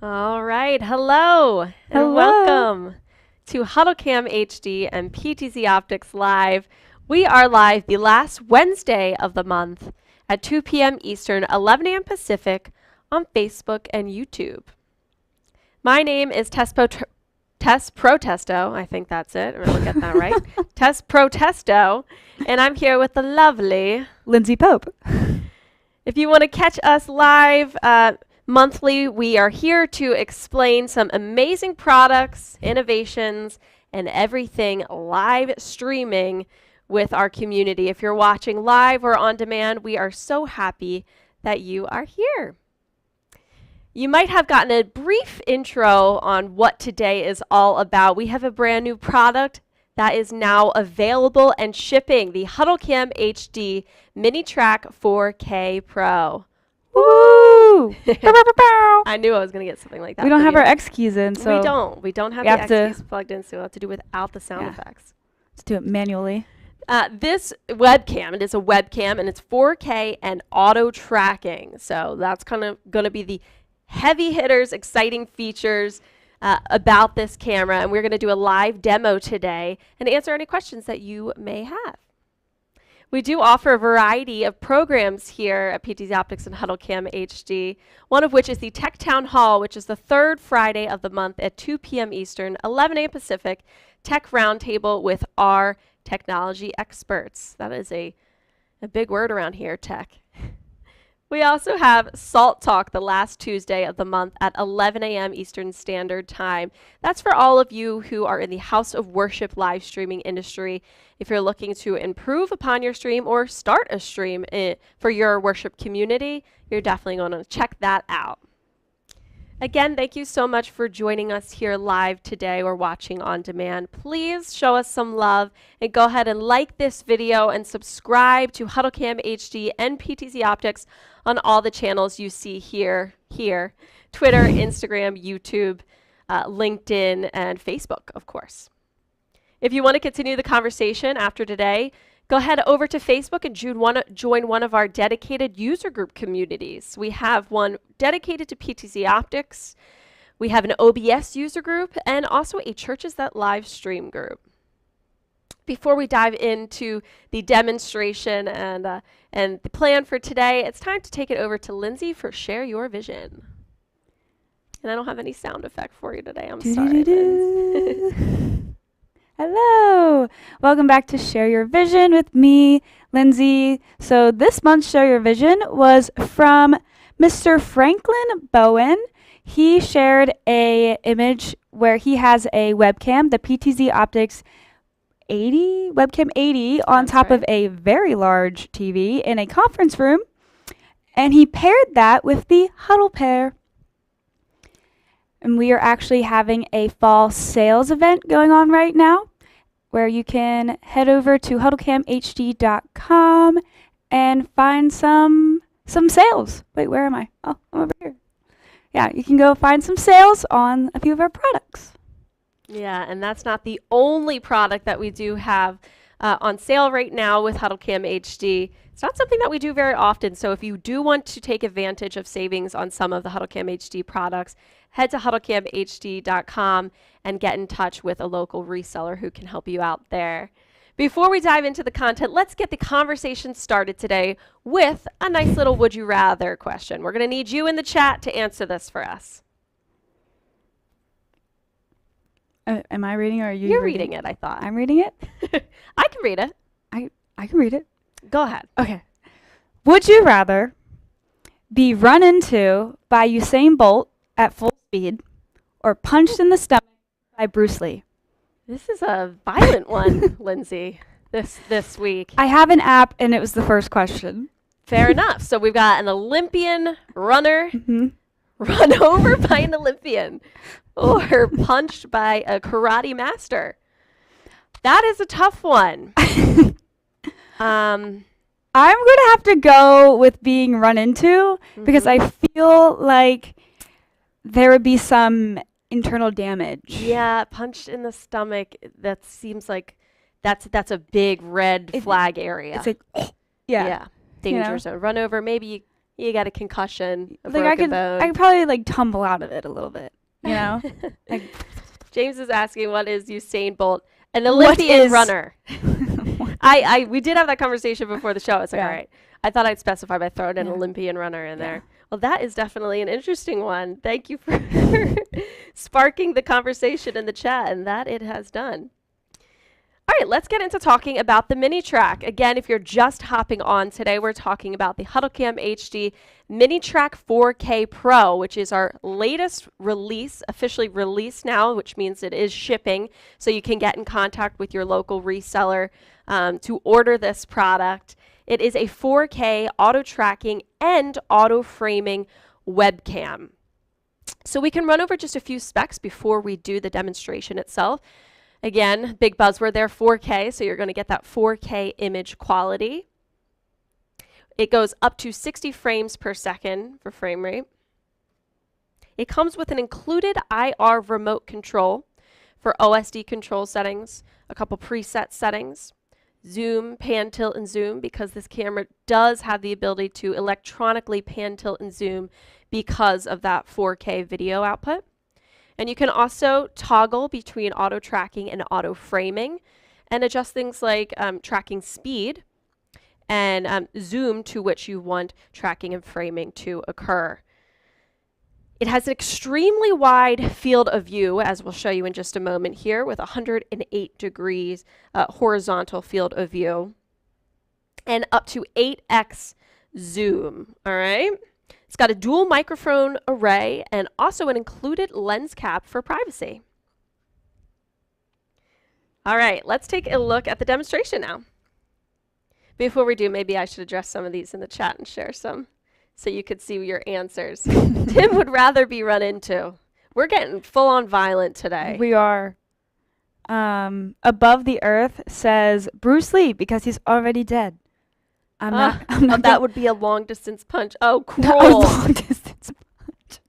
All right, hello and welcome to HuddleCamHD and PTZOptics Live. We are live the last Wednesday of the month at 2 p.m. Eastern, 11 a.m. Pacific on Facebook and YouTube. My name is Tess Protesto. I think that's it. I'm going to get that right. Tess Protesto. And I'm here with the lovely Lindsay Pope. If you want to catch us live monthly, we are here to explain some amazing products, innovations, and everything live streaming with our community. If you're watching live or on demand, we are so happy that you are here. You might have gotten a brief intro on what today is all about. We have a brand new product that is now available and shipping, the HuddleCamHD MiniTrack 4K Pro. Woo! I knew I was going to get something like that. We don't have our X keys in, so we don't have the X keys plugged in, so we'll have to do without the sound effects. Let's do it manually. This webcam, it is a webcam, and it's 4K and auto tracking. So that's kind of going to be the heavy hitters, exciting features about this camera. And we're going to do a live demo today and answer any questions that you may have. We do offer a variety of programs here at PTZOptics and HuddleCamHD, one of which is the Tech Town Hall, which is the third Friday of the month at 2 p.m. Eastern, 11 a.m. Pacific, Tech Roundtable with our technology experts. That is a big word around here, tech. We also have Salt Talk the last Tuesday of the month at 11 a.m. Eastern Standard Time. That's for all of you who are in the House of Worship live streaming industry. If you're looking to improve upon your stream or start a stream for your worship community, you're definitely going to check that out. Again, thank you so much for joining us here live today or watching on demand. Please show us some love and go ahead and like this video and subscribe to HuddleCamHD and PTZOptics on all the channels you see here, Twitter, Instagram, YouTube, LinkedIn, and Facebook, of course. If you want to continue the conversation after today, go ahead over to Facebook and join one of our dedicated user group communities. We have one dedicated to PTZOptics. We have an OBS user group and also a Churches That Live Stream group. Before we dive into the demonstration and the plan for today, it's time to take it over to Lindsay for Share Your Vision. And I don't have any sound effect for you today. I'm sorry, Lindsay. Hello! Welcome back to Share Your Vision with me, Lindsay. So this month's Share Your Vision was from Mr. Franklin Bowen. He shared a image where he has a webcam, the PTZOptics Webcam 80 on top of a very large TV in a conference room. And he paired that with the Huddle Pair. And we are actually having a fall sales event going on right now, where you can head over to HuddleCamHD.com and find some sales. Wait, where am I? Oh, I'm over here. Yeah, you can go find some sales on a few of our products. Yeah, and that's not the only product that we do have on sale right now with HuddleCamHD. It's not something that we do very often, so if you do want to take advantage of savings on some of the HuddleCamHD products, head to HuddleCamHD.com and get in touch with a local reseller who can help you out there. Before we dive into the content, let's get the conversation started today with a nice little would you rather question. We're going to need you in the chat to answer this for us. Am I reading or are you You're reading it, I thought. I'm reading it? I can read it. I can read it. Go ahead. Okay. Would you rather be run into by Usain Bolt at full speed or punched in the stomach by Bruce Lee? This is a violent one, Lindsay, this week. I have an app and it was the first question. Fair enough. So we've got an Olympian runner run over by an Olympian or punched by a karate master. That is a tough one. I'm going to have to go with being run into because I feel like there would be some internal damage. Yeah, punched in the stomach. That seems like that's a big red flag area. It's like, yeah, danger zone. Run over. Maybe you got a concussion, a broken bone. I could probably like tumble out of it a little bit. You know. Like, James is asking, what is Usain Bolt? An Olympian runner. We did have that conversation before the show. I was like, all right. I thought I'd specify by throwing an Olympian runner in there. Well, that is definitely an interesting one. Thank you for sparking the conversation in the chat, and that it has done. All right, let's get into talking about the MiniTrack. Again, if you're just hopping on today, we're talking about the HuddleCamHD MiniTrack 4K Pro, which is our latest release, officially released now, which means it is shipping. So you can get in contact with your local reseller to order this product. It is a 4K auto tracking and auto framing webcam. So we can run over just a few specs before we do the demonstration itself. Again, big buzzword there, 4K, so you're going to get that 4K image quality. It goes up to 60 frames per second for frame rate. It comes with an included IR remote control for OSD control settings, a couple preset settings, zoom, pan, tilt, and zoom, because this camera does have the ability to electronically pan, tilt, and zoom because of that 4K video output. And you can also toggle between auto tracking and auto framing and adjust things like tracking speed and zoom to which you want tracking and framing to occur. It has an extremely wide field of view, as we'll show you in just a moment here, with 108 degrees horizontal field of view and up to 8x zoom, all right? It's got a dual microphone array and also an included lens cap for privacy. All right, let's take a look at the demonstration now. Before we do, maybe I should address some of these in the chat and share some so you could see your answers. Tim would rather be run into. We're getting full on violent today. We are. Above the Earth says Bruce Lee because he's already dead. I'm not that would be a long distance punch. Oh, a cool. long distance punch.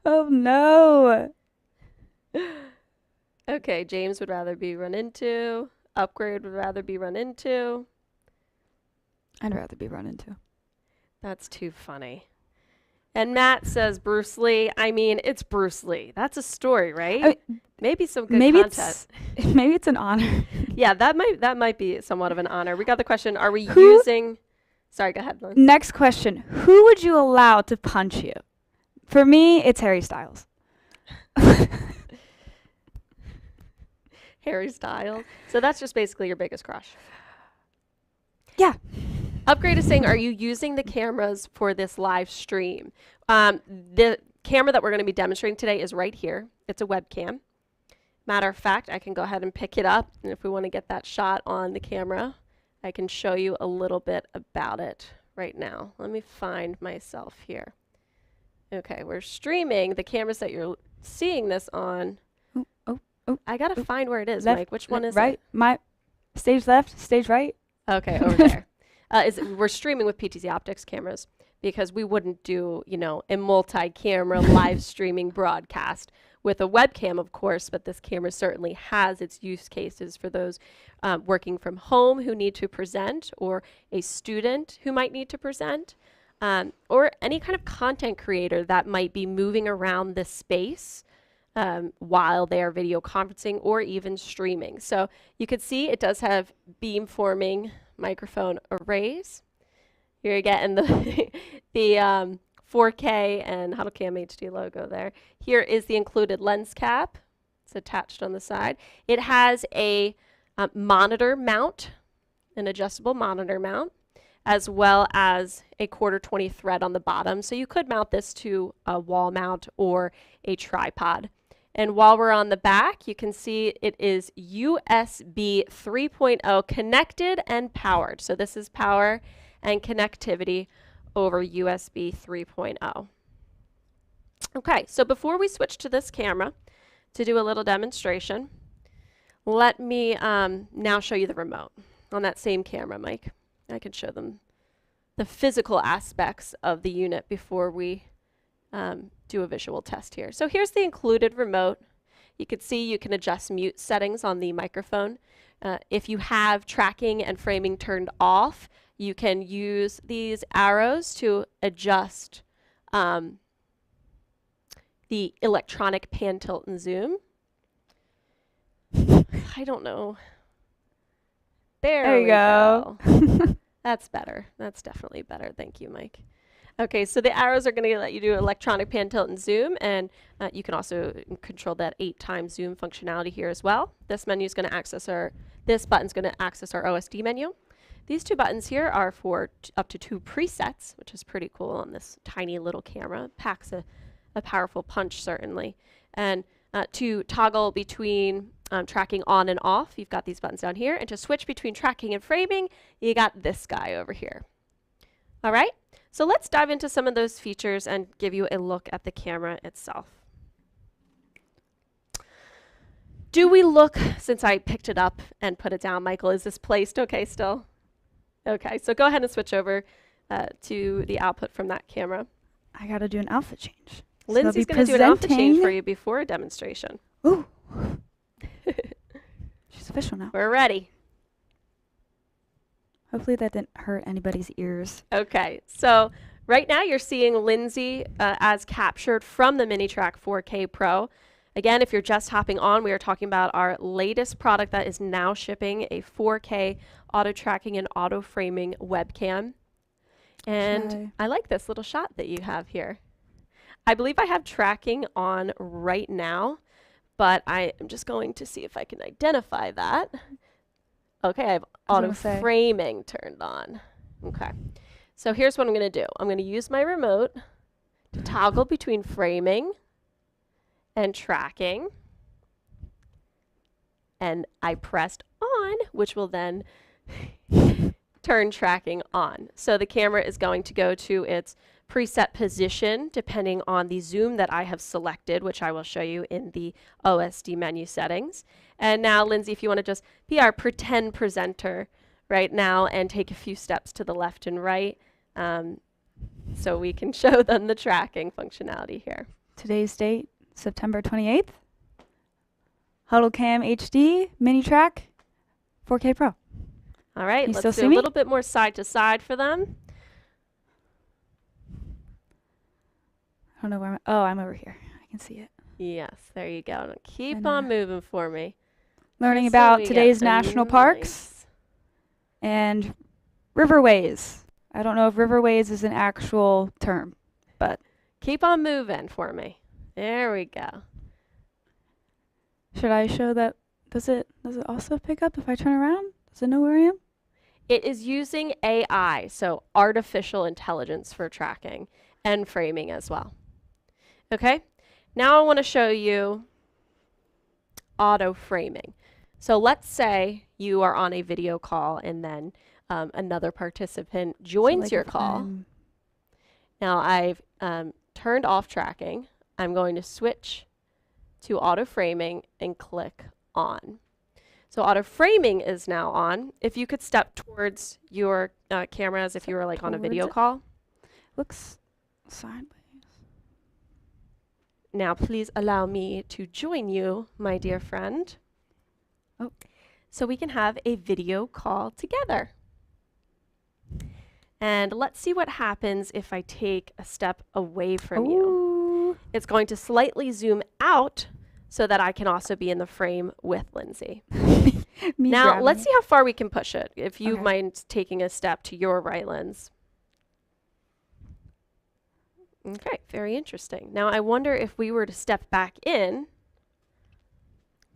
Oh no. Okay, James would rather be run into. Upgrade would rather be run into. I'd rather be run into. That's too funny. And Matt says Bruce Lee. I mean, it's Bruce Lee. That's a story, right? Maybe some good content. Maybe it's an honor. Yeah, that might be somewhat of an honor. We got the question, are we using... Sorry, go ahead, Lynn. Next question. Who would you allow to punch you? For me, it's Harry Styles. Harry Styles. So that's just basically your biggest crush. Yeah. Upgrade is saying, are you using the cameras for this live stream? The camera that we're going to be demonstrating today is right here. It's a webcam. Matter of fact, I can go ahead and pick it up. And if we want to get that shot on the camera, I can show you a little bit about it right now. Let me find myself here. Okay, we're streaming the cameras that you're seeing this on. Oh. I got to find where it is, Left, Mike. Which one is right? it? My stage left, stage right. Okay, over there. We're streaming with PTZOptics cameras because we wouldn't do, a multi-camera live streaming broadcast with a webcam, of course, but this camera certainly has its use cases for those working from home who need to present, or a student who might need to present, or any kind of content creator that might be moving around this space while they are video conferencing or even streaming. So you can see it does have beamforming microphone arrays. Here you're getting the 4K and HuddleCamHD logo there. Here is the included lens cap. It's attached on the side. It has a monitor mount, an adjustable monitor mount, as well as a 1/4-20 thread on the bottom. So you could mount this to a wall mount or a tripod. And while we're on the back, you can see it is USB 3.0 connected and powered. So this is power and connectivity over USB 3.0. Okay, so before we switch to this camera to do a little demonstration, let me now show you the remote on that same camera, Mike. I can show them the physical aspects of the unit before we do a visual test here. So here's the included remote. You can see you can adjust mute settings on the microphone. If you have tracking and framing turned off, you can use these arrows to adjust the electronic pan, tilt, and zoom. I don't know. There you we go. That's better. That's definitely better. Thank you, Mike. Okay, so the arrows are going to let you do electronic pan, tilt, and zoom, and you can also control that 8x zoom functionality here as well. This menu is going to access this button's going to access our OSD menu. These two buttons here are for up to 2 presets, which is pretty cool on this tiny little camera. Packs a powerful punch, certainly. And to toggle between tracking on and off, you've got these buttons down here. And to switch between tracking and framing, you got this guy over here. All right, so let's dive into some of those features and give you a look at the camera itself. Do we look, since I picked it up and put it down, Michael, is this placed okay still? Okay, so go ahead and switch over to the output from that camera. I got to do an outfit change. Lindsay's going to do an outfit change for you before a demonstration. Ooh. She's official now. We're ready. Hopefully that didn't hurt anybody's ears. Okay, so right now you're seeing Lindsay as captured from the MiniTrack 4K Pro. Again, if you're just hopping on, we are talking about our latest product that is now shipping, a 4K auto tracking and auto framing webcam. And I like this little shot that you have here. I believe I have tracking on right now, but I am just going to see if I can identify that. Okay, I have auto framing turned on. Okay, so here's what I'm going to do. I'm going to use my remote to toggle between framing and tracking. And I pressed on, which will then turn tracking on. So the camera is going to go to its preset position depending on the zoom that I have selected, which I will show you in the OSD menu settings. And now, Lindsay, if you want to just be our pretend presenter right now and take a few steps to the left and right so we can show them the tracking functionality here. Today's date, September 28th. HuddleCamHD, MiniTrack, 4K Pro. All right, let's do a little bit more side to side for them. I don't know where I'm over here. I can see it. Yes, there you go. Keep on moving for me. Learning about today's national parks and riverways. I don't know if riverways is an actual term, but keep on moving for me. There we go. Should I show that? Does it also pick up if I turn around? Does it know where I am? It is using AI, so artificial intelligence for tracking and framing as well. Okay, now I want to show you auto framing. So let's say you are on a video call and then another participant joins your call. Now I've turned off tracking. I'm going to switch to auto framing and click on. So auto framing is now on. If you could step towards your camera as if you were like on a video call. Looks sideways. Now please allow me to join you, my dear friend. Oh. So we can have a video call together. And let's see what happens if I take a step away from you. It's going to slightly zoom out so that I can also be in the frame with Lindsay. Now, let's see how far we can push it. If you mind taking a step to your right lens. Okay, very interesting. Now, I wonder if we were to step back in.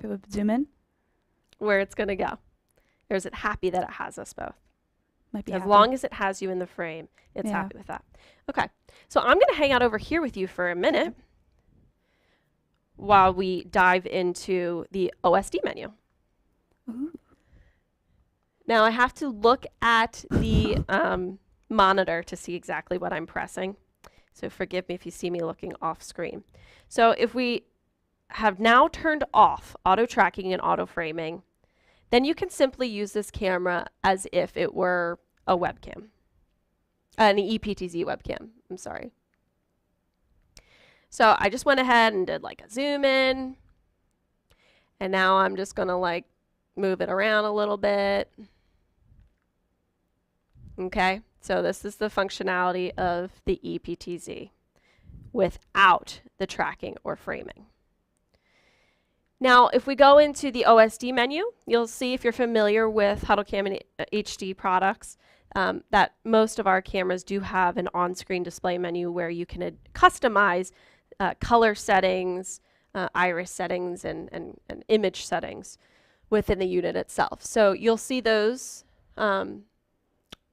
It would zoom in? Where it's going to go. Or is it happy that it has us both? Might be as long as it has you in the frame, it's happy with that. Okay, so I'm going to hang out over here with you for a minute while we dive into the OSD menu. Ooh. Now I have to look at the monitor to see exactly what I'm pressing. So forgive me if you see me looking off screen. So if we have now turned off auto tracking and auto framing, then you can simply use this camera as if it were a webcam, an ePTZ webcam, I'm sorry. So I just went ahead and did like a zoom in, and now I'm just gonna like move it around a little bit. Okay, so this is the functionality of the ePTZ without the tracking or framing. Now, if we go into the OSD menu, you'll see, if you're familiar with HuddleCamHD products, that most of our cameras do have an on-screen display menu where you can customize color settings, iris settings, and image settings within the unit itself. So you'll see those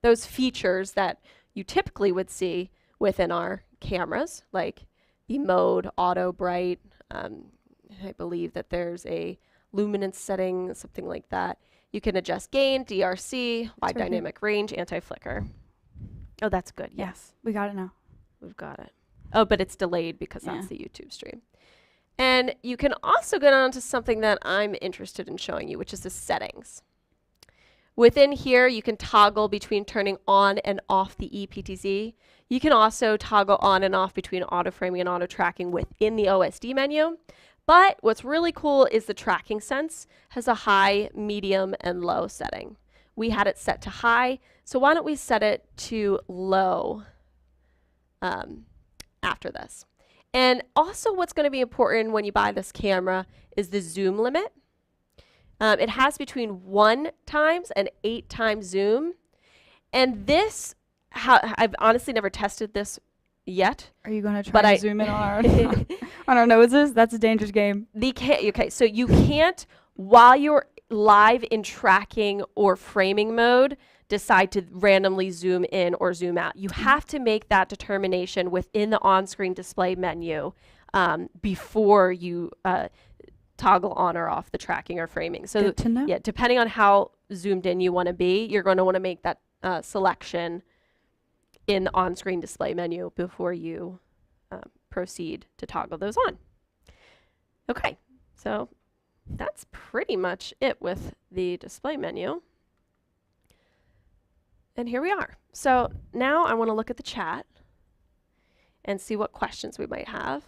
features that you typically would see within our cameras, like the mode, auto, bright. I believe that there's a luminance setting, something like that. You can adjust gain, DRC, wide dynamic range, anti-flicker. Oh, that's good. Yes. We got it now. We've got it. Oh, but it's delayed because that's the YouTube stream. And you can also get on to something that I'm interested in showing you, which is the settings. Within here, you can toggle between turning on and off the ePTZ. You can also toggle on and off between auto framing and auto tracking within the OSD menu. But what's really cool is the tracking sense has a high, medium, and low setting. We had it set to high, so why don't we set it to low after this. And also what's going to be important when you buy this camera is the zoom limit. It has between 1 times and 8 times zoom. And this, I've honestly never tested this yet. Are you going to try to zoom in on our noses? That's a dangerous game. Okay, so you can't, while you're live in tracking or framing mode, decide to randomly zoom in or zoom out. You have to make that determination within the on-screen display menu before you toggle on or off the tracking or framing. So good to know. Yeah, depending on how zoomed in you want to be, you're going to want to make that selection in the on-screen display menu before you proceed to toggle those on. Okay, so that's pretty much it with the display menu. And here we are. So now I want to look at the chat and see what questions we might have.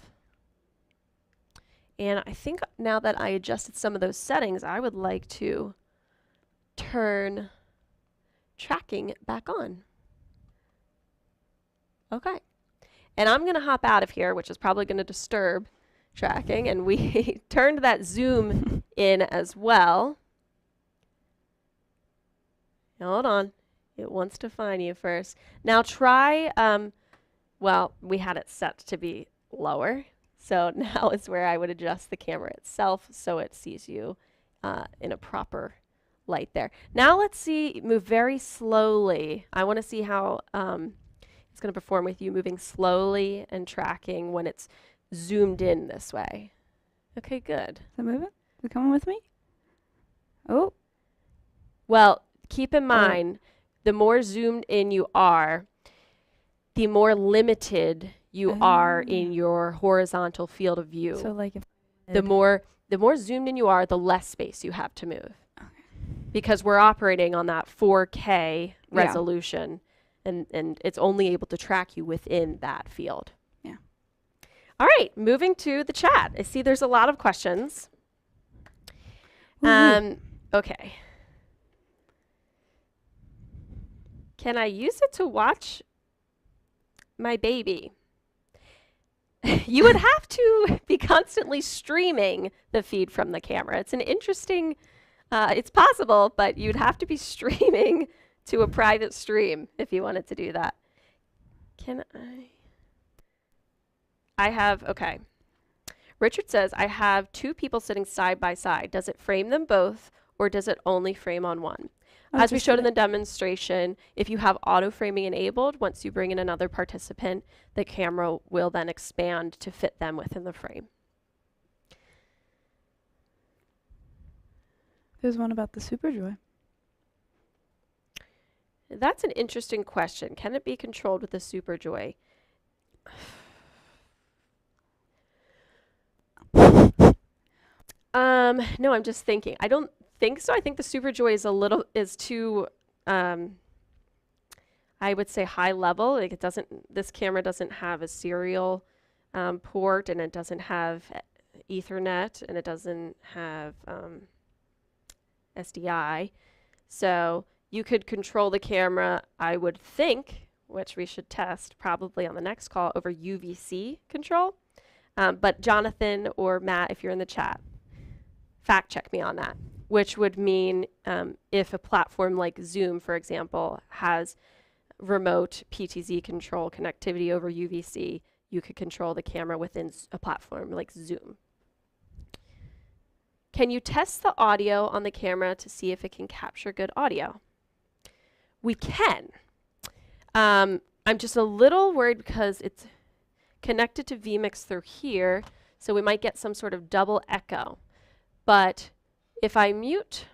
And I think now that I adjusted some of those settings, I would like to turn tracking back on. Okay. And I'm going to hop out of here, which is probably going to disturb tracking. And we turned that zoom in as well. Hold on. It wants to find you first. Now try, well, we had it set to be lower. So now is where I would adjust the camera itself so it sees you in a proper light there. Now let's see, move very slowly. I want to see how it's going to perform with you moving slowly and tracking when it's zoomed in this way. Okay, good. Is it moving? Is it coming with me? Oh. Well, keep in mind, the more zoomed in you are, the more limited you are in your horizontal field of view. So like if the more zoomed in you are, the less space you have to move. Okay. Because we're operating on that 4K resolution, and it's only able to track you within that field. Yeah. All right, moving to the chat. I see there's a lot of questions. Okay. Can I use it to watch my baby? You would have to be constantly streaming the feed from the camera. It's an interesting, it's possible, but you'd have to be streaming to a private stream if you wanted to do that. Can I have, okay. Richard says, I have 2 people sitting side by side. Does it frame them both, or does it only frame on one? As we showed in the demonstration, if you have auto framing enabled, once you bring in another participant, the camera will then expand to fit them within the frame. There's one about the Superjoy. That's an interesting question. Can it be controlled with the Superjoy? No, I'm just thinking. I don't think so. I think the Superjoy is too I would say high level. Like this camera doesn't have a serial port, and it doesn't have Ethernet, and it doesn't have SDI. So you could control the camera, I would think, which we should test probably on the next call, over UVC control. But Jonathan or Matt, if you're in the chat, fact check me on that. which would mean if a platform like Zoom, for example, has remote PTZ control connectivity over UVC, you could control the camera within a platform like Zoom. Can you test the audio on the camera to see if it can capture good audio? We can. I'm just a little worried because it's connected to vmix through here, so we might get some sort of double echo. But if I mute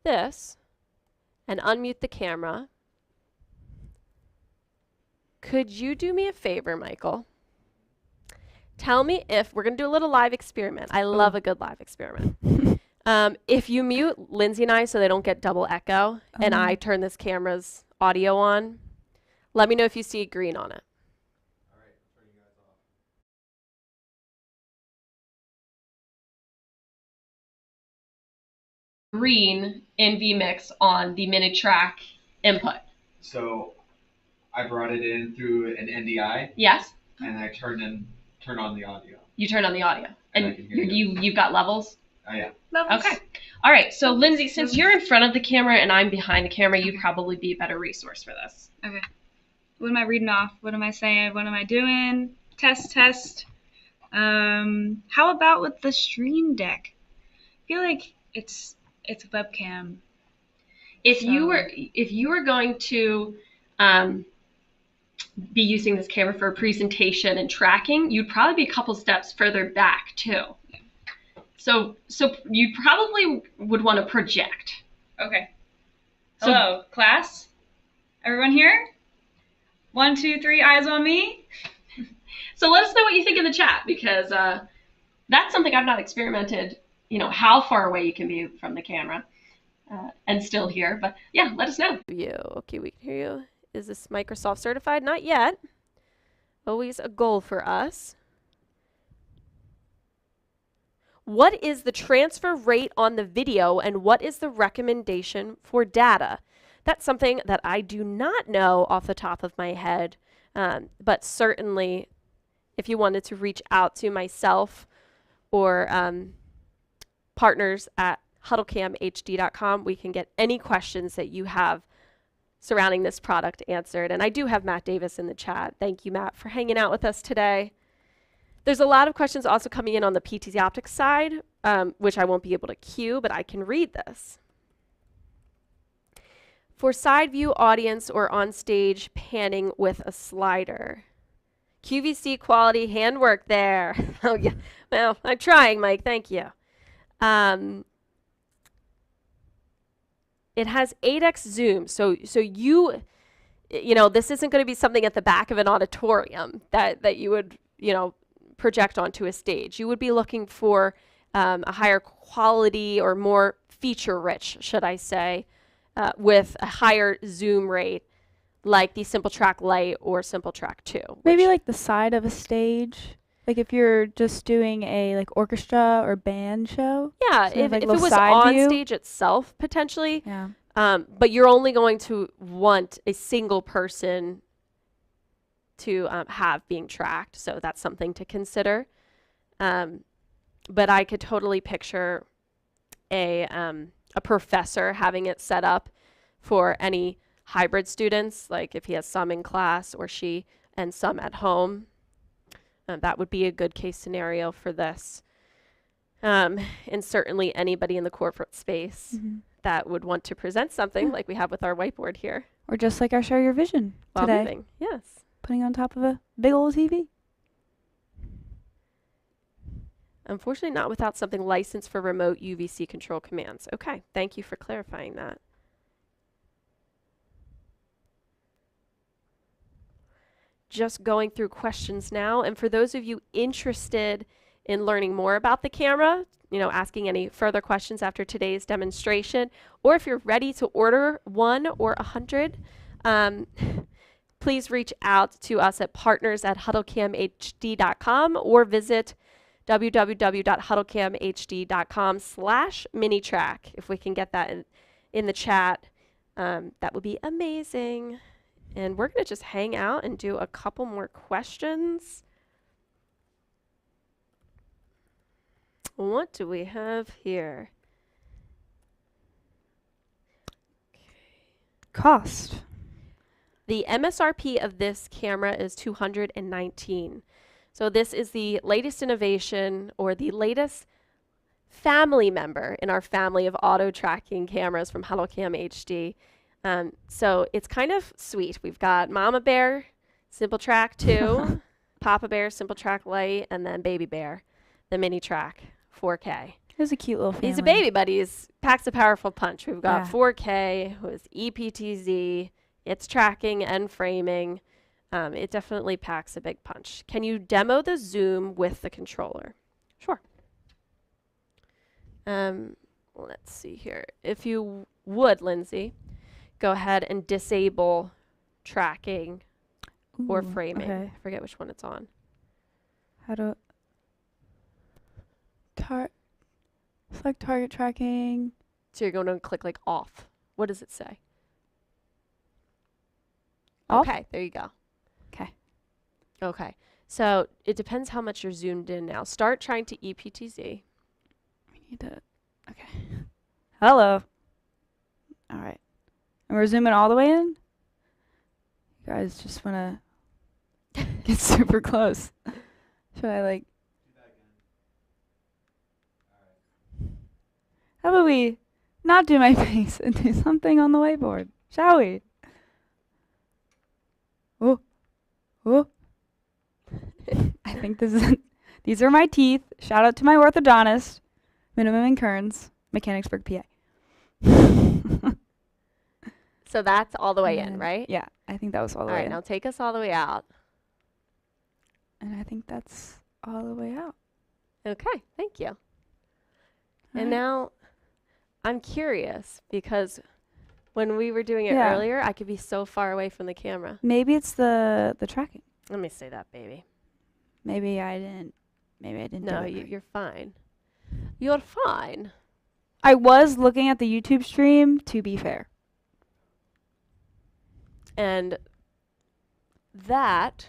this and unmute the camera, could you do me a favor, Michael? Tell me if, we're going to do a little live experiment. I love a good live experiment. If you mute Lindsay and I so they don't get double echo, and I turn this camera's audio on, let me know if you see green on it. All right, turn you guys off. Green in vmix on the MiniTrack input. So I brought it in through an NDI. Yes? And I turn on the audio. You turn on the audio. And you've got levels? Oh, yeah. Levels. Okay. All right. So, Lindsay, since you're in front of the camera and I'm behind the camera, you'd probably be a better resource for this. Okay. What am I reading off? What am I saying? What am I doing? Test. How about with the Stream Deck? I feel like it's a webcam. If you were going to be using this camera for a presentation and tracking, you'd probably be a couple steps further back too. So you probably would want to project. Okay. Hello, class. Everyone here? 1, 2, 3, eyes on me. So let us know what you think in the chat, because that's something I've not experimented. You know, how far away you can be from the camera and still hear. But yeah, let us know. Okay, we can hear you. Is this Microsoft certified? Not yet. Always a goal for us. What is the transfer rate on the video, and what is the recommendation for data? That's something that I do not know off the top of my head, but certainly if you wanted to reach out to myself or partners at HuddleCamHD.com, we can get any questions that you have surrounding this product answered. And I do have Matt Davis in the chat. Thank you, Matt, for hanging out with us today. There's a lot of questions also coming in on the PTZOptics side, which I won't be able to queue, but I can read this. For side view audience or on stage panning with a slider. QVC quality handwork there. Oh yeah, well, I'm trying, Mike, thank you. It has 8x zoom, so you know, this isn't going to be something at the back of an auditorium that you would, you know, project onto a stage. You would be looking for a higher quality or more feature-rich, should I say, with a higher zoom rate, like the SimpleTrack Lite or SimpleTrack 2. Maybe like the side of a stage. Like if you're just doing a like orchestra or band show. Yeah, so if it was on stage itself, potentially. Yeah. But you're only going to want a single person to have being tracked, so that's something to consider. But I could totally picture a professor having it set up for any hybrid students, like if he has some in class or she and some at home. That would be a good case scenario for this. And certainly anybody in the corporate space that would want to present something like we have with our whiteboard here. Or just like our Share Your Vision While today. moving. Yes. Putting on top of a big old TV. Unfortunately, not without something licensed for remote UVC control commands. Okay, thank you for clarifying that. Just going through questions now, and for those of you interested in learning more about the camera, you know, asking any further questions after today's demonstration, or if you're ready to order 1 or 100, please reach out to us at partners@HuddleCamHD.com or visit www.HuddleCamHD.com/MiniTrack. If we can get that in the chat, that would be amazing. And we're going to just hang out and do a couple more questions. What do we have here? cost? The MSRP of this camera is $219. So this is the latest innovation or the latest family member in our family of auto tracking cameras from HuddleCamHD. So it's kind of sweet. We've got Mama Bear, Simple Track 2, Papa Bear, Simple Track Lite, and then Baby Bear, the MiniTrack 4K. He's a cute little family. He's a baby, but he packs a powerful punch. We've got Yeah. 4K with EPTZ. It's tracking and framing. It definitely packs a big punch. Can you demo the zoom with the controller? Sure. Let's see here. If you would, Lindsay, go ahead and disable tracking or Ooh, framing. Okay. I forget which one it's on. How to select target tracking. So you're going to click like off. What does it say? Off? Okay, there you go. Okay. Okay. So it depends how much you're zoomed in now. Start trying to EPTZ. We need to. Okay. Hello. All right. And we're zooming all the way in. You guys just want to get super close. Should I like? How about we not do my face and do something on the whiteboard? Shall we? Oh. Oh. I think this is. These are my teeth. Shout out to my orthodontist. Minimum in Kearns, Mechanicsburg, PA. So that's all the way in, And right? Yeah, I think that was all All the way right, in. now take us all the way out. And I think that's all the way out. Okay, thank you. And Alright. now I'm curious because when we were doing it Yeah. earlier, I could be so far away from the camera. Maybe it's the tracking. Let me say that, baby. Maybe I didn't No, do it right. you're fine. You're fine. I was looking at the YouTube stream, to be fair. And that,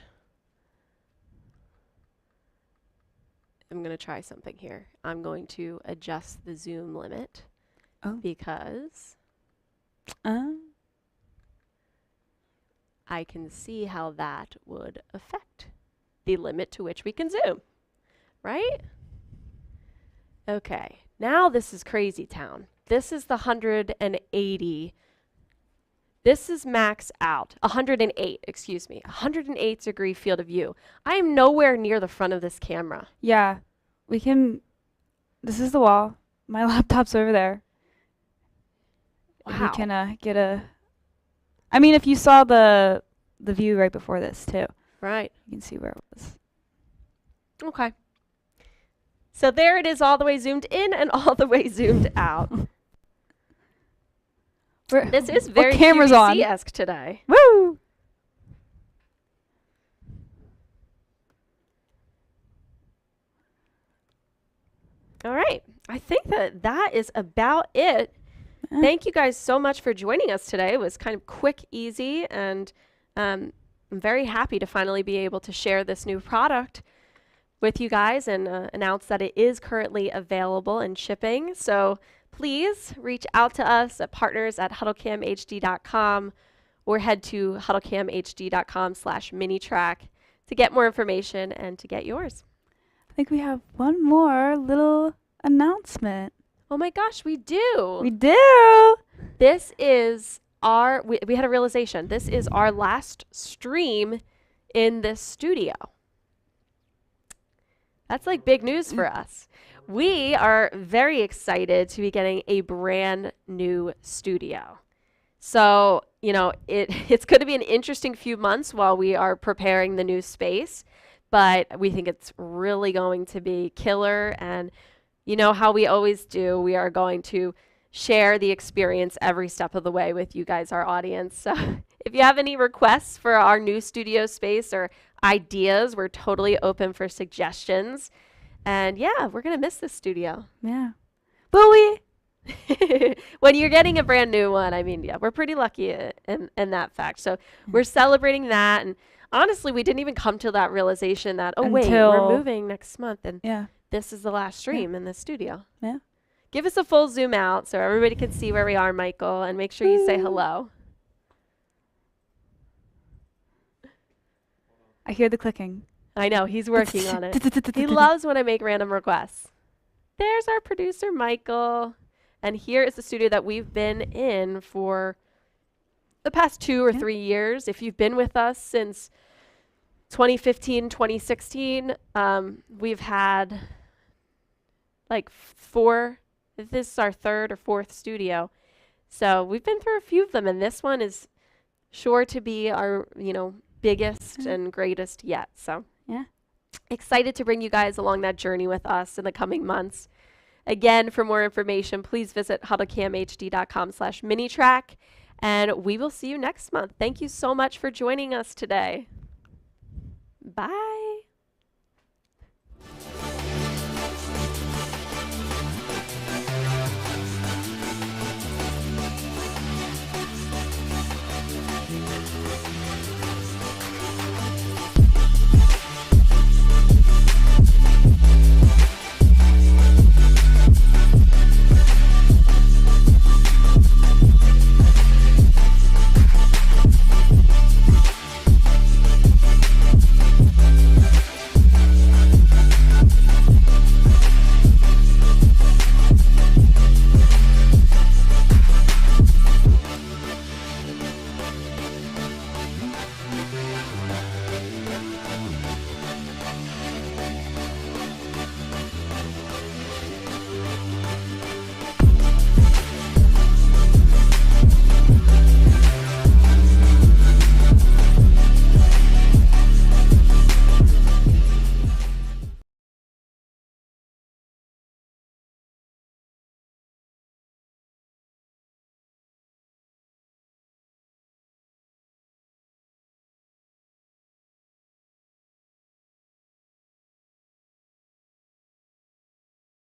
I'm going to try something here. I'm going to adjust the zoom limit because I can see how that would affect the limit to which we can zoom, right? Okay, now this is crazy town. This is the 180. This is max out, 108, excuse me, 108 degree field of view. I am nowhere near the front of this camera. Yeah, we can. This is the wall. My laptop's over there. Wow. We can get a. I mean, if you saw the view right before this too, Right. you can see where it was. Okay. So there it is, all the way zoomed in and all the way zoomed out. This is very camera's on? QVC-esque today. Woo! All right. I think that is about it. Yeah. Thank you guys so much for joining us today. It was kind of quick, easy, and I'm very happy to finally be able to share this new product with you guys and announce that it is currently available and shipping. So please reach out to us at partners@HuddleCamHD.com or head to HuddleCamHD.com/MiniTrack to get more information and to get yours. I think we have one more little announcement. Oh my gosh, we do. We do. This is we had a realization. This is our last stream in this studio. That's like big news for us. We are very excited to be getting a brand new studio. So, you know, it's going to be an interesting few months while we are preparing the new space, but we think it's really going to be killer. And you know how we always do, we are going to share the experience every step of the way with you guys, our audience. So if you have any requests for our new studio space or ideas, we're totally open for suggestions. And yeah, we're going to miss this studio. Yeah. But When you're getting a brand new one, I mean, yeah, we're pretty lucky in that fact. So we're celebrating that. And honestly, we didn't even come to that realization that, oh, wait, we're moving next month. And yeah. this is the last stream in the studio. Yeah. Give us a full zoom out so everybody can see where we are, Michael, and make sure you say hello. I hear the clicking. I know, he's working on it. He loves when I make random requests. There's our producer, Michael. And here is the studio that we've been in for the past 2 or 3 years. If you've been with us since 2015, 2016, we've had like 4. This is our 3rd or 4th studio. So we've been through a few of them, and this one is sure to be our, biggest and greatest yet. So Yeah. excited to bring you guys along that journey with us in the coming months. Again, for more information, please visit HuddleCamHD.com/MiniTrack, and we will see you next month. Thank you so much for joining us today. Bye.